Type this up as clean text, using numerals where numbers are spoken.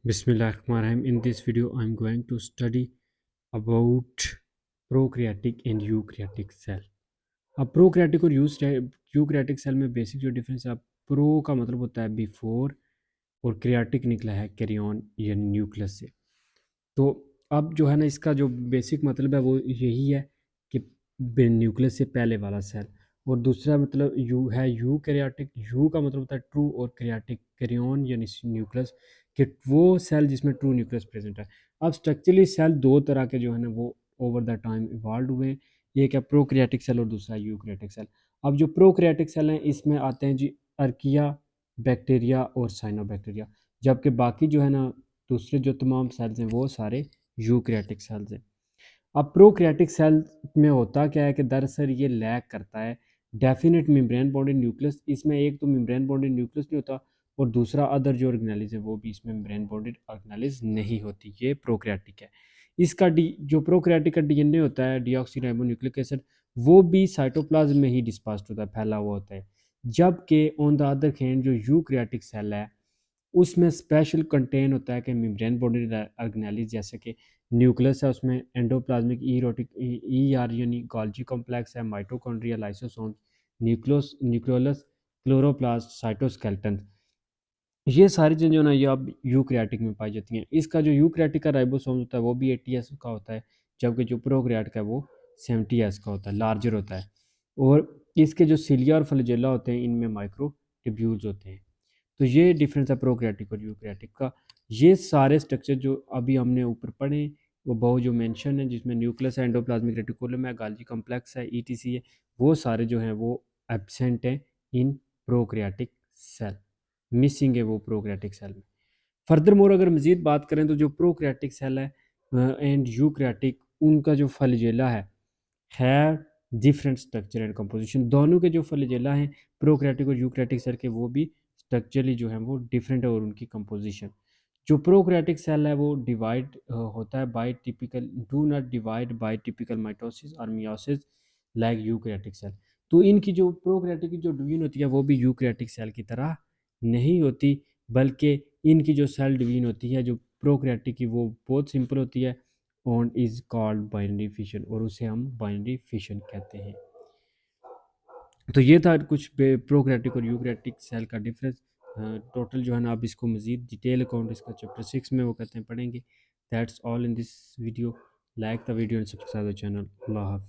Bismillahirrahmanirrahim. In this video, I'm going to study about prokaryotic and eukaryotic cell. अब prokaryotic और eukaryotic cell में basic जो difference है, pro का मतलब होता है बिफोर और क्रियाटिक निकला है कैरियन यानी न्यूक्लियस से। तो अब जो है ना, इसका जो बेसिक मतलब है वो यही है कि न्यूक्लियस से पहले वाला सेल। और दूसरा मतलब यूकैरियोटिक। यू का मतलब होता है ट्रू और क्रियाटिक कैरियन यानी न्यूक्लियस, कि वो सेल जिसमें ट्रू न्यूक्लियस प्रेजेंट है। अब स्ट्रक्चरली सेल दो तरह के जो है ना वो ओवर द टाइम इवॉल्व हुए। एक है प्रोक्रियाटिक सेल और दूसरा यूकैरियोटिक सेल। अब जो प्रोक्रियाटिक सेल हैं इसमें आते हैं जी अर्किया, बैक्टीरिया और साइनोबैक्टीरिया, जबकि बाकी जो है ना दूसरे जो तमाम सेल्स हैं वो सारे यूकैरियोटिक सेल्स हैं। अब प्रोकैरियोटिक सेल में होता क्या है कि दरअसल ये लैक करता है डेफिनेट मेम्ब्रेन बॉन्डेड न्यूक्लियस। इसमें एक तो मेम्ब्रेन बॉन्डेड न्यूक्लियस नहीं होता, और दूसरा अदर जो ऑर्गेनेलिज है वो भी इसमें मेम्ब्रेन बॉन्डेड ऑर्गेनेलिज नहीं होती। ये प्रोकैरियोटिक है। इसका जो प्रोकैरियोटिक का डीएनए होता है डीऑक्सीराइबोन्यूक्लिक एसिड, वो भी साइटोप्लाज्म में ही डिस्पर्स्ड होता है, फैला हुआ होता है। जबकि ऑन द अदर हैंड जो यूकैरियोटिक सेल है उसमें स्पेशल कंटेन होता है कि मेम्ब्रेन बॉन्डेड ऑर्गेनेलिज, जैसे कि न्यूक्लियस है उसमें एंडोप्लाज्मिक ईरोटिक ईआर यानी गोल्जी कॉम्प्लेक्स है, mitochondria, lysosome, nucleolus, chloroplast, cytoskeleton. ये सारी चीज़ें जो ना ये अब यूकैरियोटिक में पाई जाती हैं। इसका जो यूकैरियोटिक का राइबोसोम होता है वो भी 80S का होता है, जबकि जो प्रोकैरियोटिक है वो 70S का होता है, लार्जर होता है। और इसके जो सिलिया और फ्लैजेला होते हैं इनमें माइक्रो ट्यूब्यूल्स होते हैं। तो ये डिफरेंस है प्रोकैरियोटिक और यूकैरियोटिक का। ये सारे स्ट्रक्चर जो अभी हमने ऊपर पढ़े वो बहुत जो मेंशन है, जिसमें न्यूक्लियस है, एंडोप्लाज्मिक रेटिकुलम है, गाल्गी कॉम्प्लेक्स है, ईटीसी है, वो सारे जो हैं वो एब्सेंट हैं इन प्रोकैरियोटिक सेल, मिसिंग है वो प्रोकैरियोटिक सेल में। फर्दर मोर अगर मज़ीद बात करें तो जो प्रोकैरियोटिक सेल है एंड यूकैरियोटिक, उनका जो फ्लैजेला है डिफरेंट स्ट्रक्चर एंड कंपोजिशन। दोनों के जो फ्लैजेला हैं प्रोकैरियोटिक और यूकैरियोटिक सेल के, वो भी स्ट्रक्चरली जो है वो डिफरेंट है, और उनकी कंपोजिशन। जो प्रोकैरियोटिक सेल है वो डिवाइड होता है by typical, do not divide by typical mitosis और मियोसिस लाइक यूकैरियोटिक सेल। तो इनकी जो प्रोकैरियोटिक की जो डिवीजन होती है वो भी यूकैरियोटिक सेल की तरह नहीं होती, बल्कि इनकी जो सेल डिवीजन होती है जो प्रोकैरियोटिक की वो बहुत सिंपल होती है, और इज कॉल्ड बाइनरी फिशन, और उसे हम बाइनरी फिशन कहते हैं। तो ये था कुछ प्रोकैरियोटिक और यूकैरियोटिक सेल का डिफरेंस। टोटल जो है ना, आप इसको मज़ीद डिटेल अकाउंट इसका चैप्टर 6 में वो कहते हैं पढ़ेंगे। That's all in this video. Like the video and subscribe the channel. अल्लाह हाफ़िज़।